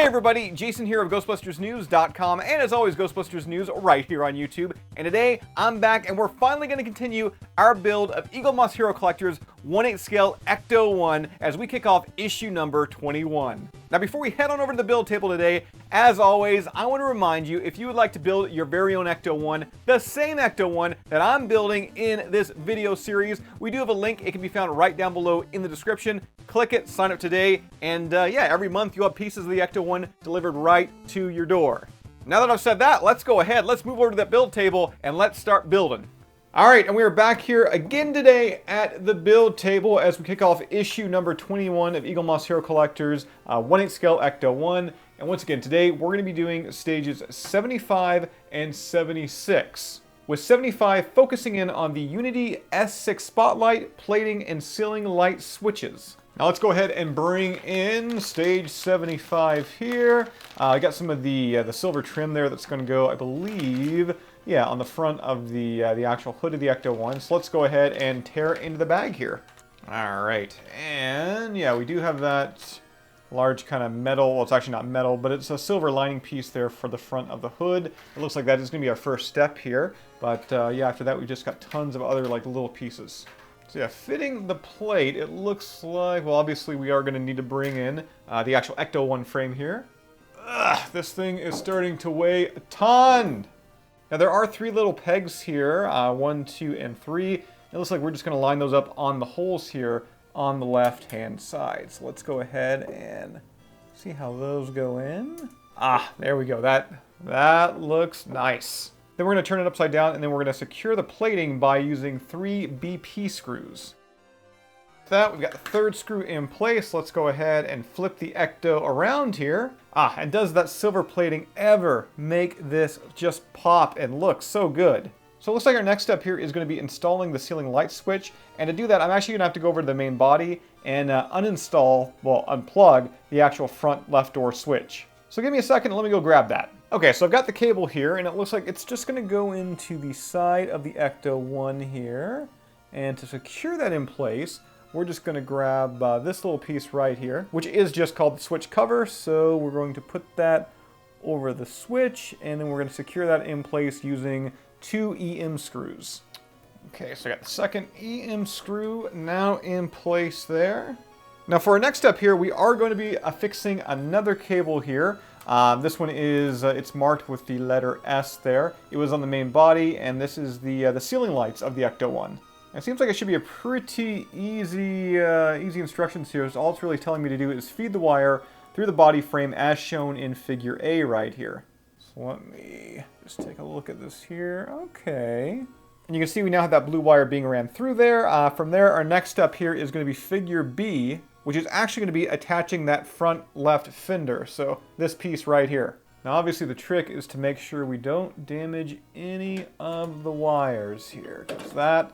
everybody, Jason here of GhostbustersNews.com, and as always, Ghostbusters News right here on YouTube. And today, I'm back, and we're finally going to continue our build of Eagle Moss Hero Collector's 1/8 scale Ecto-1 as we kick off issue number 21. Now, before we head on over to the build table today, as always, I want to remind you, if you would like to build your very own Ecto-1, the same Ecto-1 that I'm building in this video series, we do have a link. It can be found right down below in the description. Click it, sign up today, and yeah, every month you'll have pieces of the Ecto-1 delivered right to your door. Now that I've said that, let's go ahead, let's move over to that build table, and let's start building. Alright, and we are back here again today at the build table as we kick off issue number 21 of Eagle Moss Hero Collector's 1/8 scale Ecto-1. And once again, today we're going to be doing stages 75 and 76. With 75 focusing in on the Unity S6 spotlight, plating, and ceiling light switches. Now let's go ahead and bring in stage 75 here. I got some of the silver trim there that's going to go, I believe, yeah, on the front of the actual hood of the Ecto-1. So let's go ahead and tear it into the bag here. All right, and yeah, we do have that large kind of metal, well, it's actually not metal, but it's a silver lining piece there for the front of the hood. It looks like that is going to be our first step here. But yeah, after that, we've just got tons of other like little pieces. So yeah, fitting the plate, it looks like, well, obviously we are going to need to bring in the actual Ecto-1 frame here. Ugh, this thing is starting to weigh a ton. Now there are 3 little pegs here, 1, 2, and 3. It looks like we're just going to line those up on the holes here on the left-hand side. So let's go ahead and see how those go in. Ah, there we go. That looks nice. Then we're going to turn it upside down, and then we're going to secure the plating by using 3 BP screws. With that, we've got the 3rd screw in place. Let's go ahead and flip the Ecto around here. Ah, and does that silver plating ever make this just pop and look so good? So it looks like our next step here is going to be installing the ceiling light switch. And to do that, I'm actually going to have to go over to the main body and unplug the actual front left door switch. So give me a second and let me go grab that. Okay, so I've got the cable here, and it looks like it's just going to go into the side of the Ecto-1 here. And to secure that in place, we're just going to grab this little piece right here, which is just called the switch cover. So we're going to put that over the switch, and then we're going to secure that in place using 2 EM screws. Okay, so I got the 2nd EM screw now in place there. Now for our next step here, we are going to be affixing another cable here. This one is, it's marked with the letter S there. It was on the main body, and this is the ceiling lights of the Ecto-1. It seems like it should be a pretty easy instructions here. So all it's really telling me to do is feed the wire through the body frame as shown in figure A right here. So let me just take a look at this here. Okay. And you can see we now have that blue wire being ran through there. From there, our next step here is going to be figure B, which is actually going to be attaching that front left fender. So this piece right here. Now obviously the trick is to make sure we don't damage any of the wires here, because that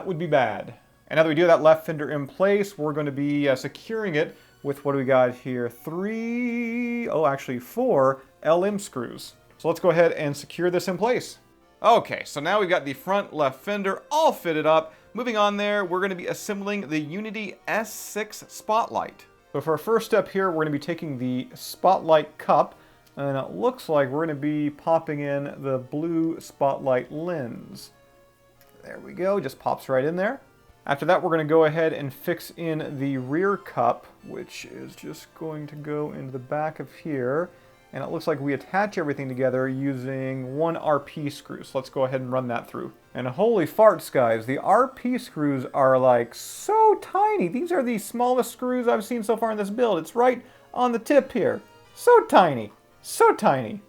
would be bad. And now that we do have that left fender in place, we're going to be securing it with, what do we got here? 4 LM screws. So let's go ahead and secure this in place. Okay, so now we've got the front left fender all fitted up. Moving on there, we're going to be assembling the Unity S6 spotlight. So for our first step here, we're going to be taking the spotlight cup, and it looks like we're going to be popping in the blue spotlight lens. There we go, just pops right in there. After that, we're going to go ahead and fix in the rear cup, which is just going to go into the back of here. And it looks like we attach everything together using 1 RP screw. So let's go ahead and run that through. And holy farts, guys, the RP screws are like so tiny. These are the smallest screws I've seen so far in this build. It's right on the tip here. So tiny, so tiny.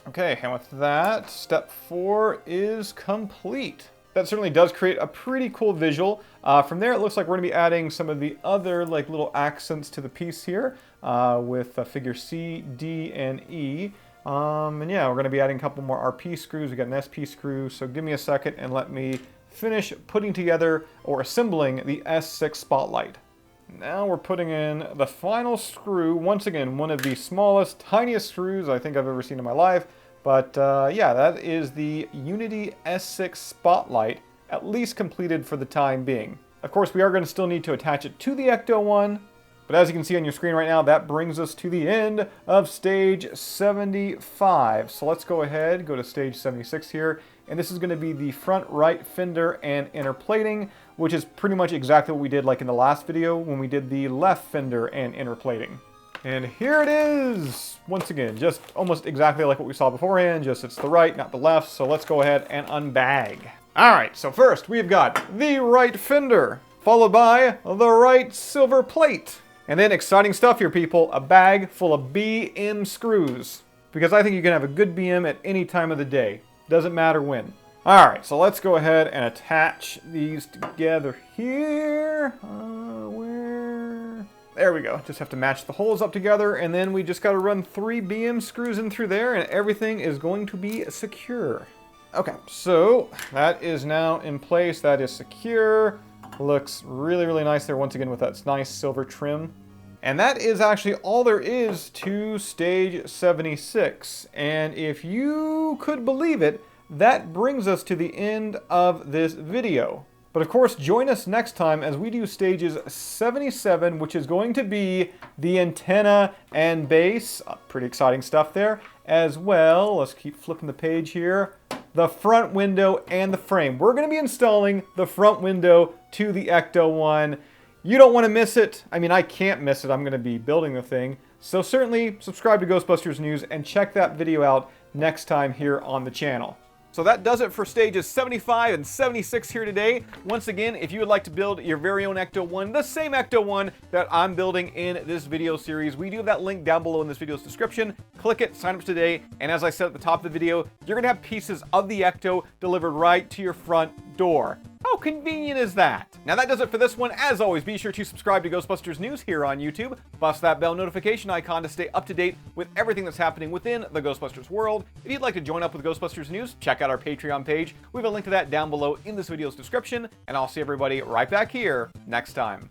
Okay, and with that, step 4 is complete. That certainly does create a pretty cool visual. From there, it looks like we're going to be adding some of the other like little accents to the piece here with figure C, D, and E. And yeah, we're going to be adding a couple more RP screws. We got an SP screw. So give me a second and let me finish putting together or assembling the S6 spotlight. Now we're putting in the final screw. Once again, one of the smallest, tiniest screws I think I've ever seen in my life. But yeah, that is the Unity S6 spotlight, at least completed for the time being. Of course, we are going to still need to attach it to the Ecto-1, But as you can see on your screen right now, that brings us to the end of stage 75. So let's go ahead, go to stage 76 here. And this is going to be the front right fender and inner plating, which is pretty much exactly what we did like in the last video when we did the left fender and inner plating. And here it is! Once again, just almost exactly like what we saw beforehand, just it's the right, not the left. So let's go ahead and unbag. Alright, so first we've got the right fender, followed by the right silver plate. And then exciting stuff here, people, a bag full of BM screws. Because I think you can have a good BM at any time of the day. Doesn't matter when. Alright, so let's go ahead and attach these together here. There we go. Just have to match the holes up together, and then we just got to run 3 BM screws in through there, and everything is going to be secure. Okay, so that is now in place. That is secure. Looks really, really nice there once again with that nice silver trim. And that is actually all there is to stage 76. And if you could believe it, that brings us to the end of this video. But of course, join us next time as we do stages 77, which is going to be the antenna and base. Pretty exciting stuff there. As well, let's keep flipping the page here. The front window and the frame. We're going to be installing the front window to the Ecto-1. You don't want to miss it. I mean, I can't miss it. I'm going to be building the thing. So certainly subscribe to Ghostbusters News and check that video out next time here on the channel. So that does it for stages 75 and 76 here today. Once again, if you would like to build your very own Ecto-1, the same Ecto-1 that I'm building in this video series, we do have that link down below in this video's description. Click it, sign up today, and as I said at the top of the video, you're going to have pieces of the Ecto delivered right to your front door. How convenient is that? Now that does it for this one. As always, be sure to subscribe to Ghostbusters News here on YouTube. Bust that bell notification icon to stay up to date with everything that's happening within the Ghostbusters world. If you'd like to join up with Ghostbusters News, check out our Patreon page. We have a link to that down below in this video's description. And I'll see everybody right back here next time.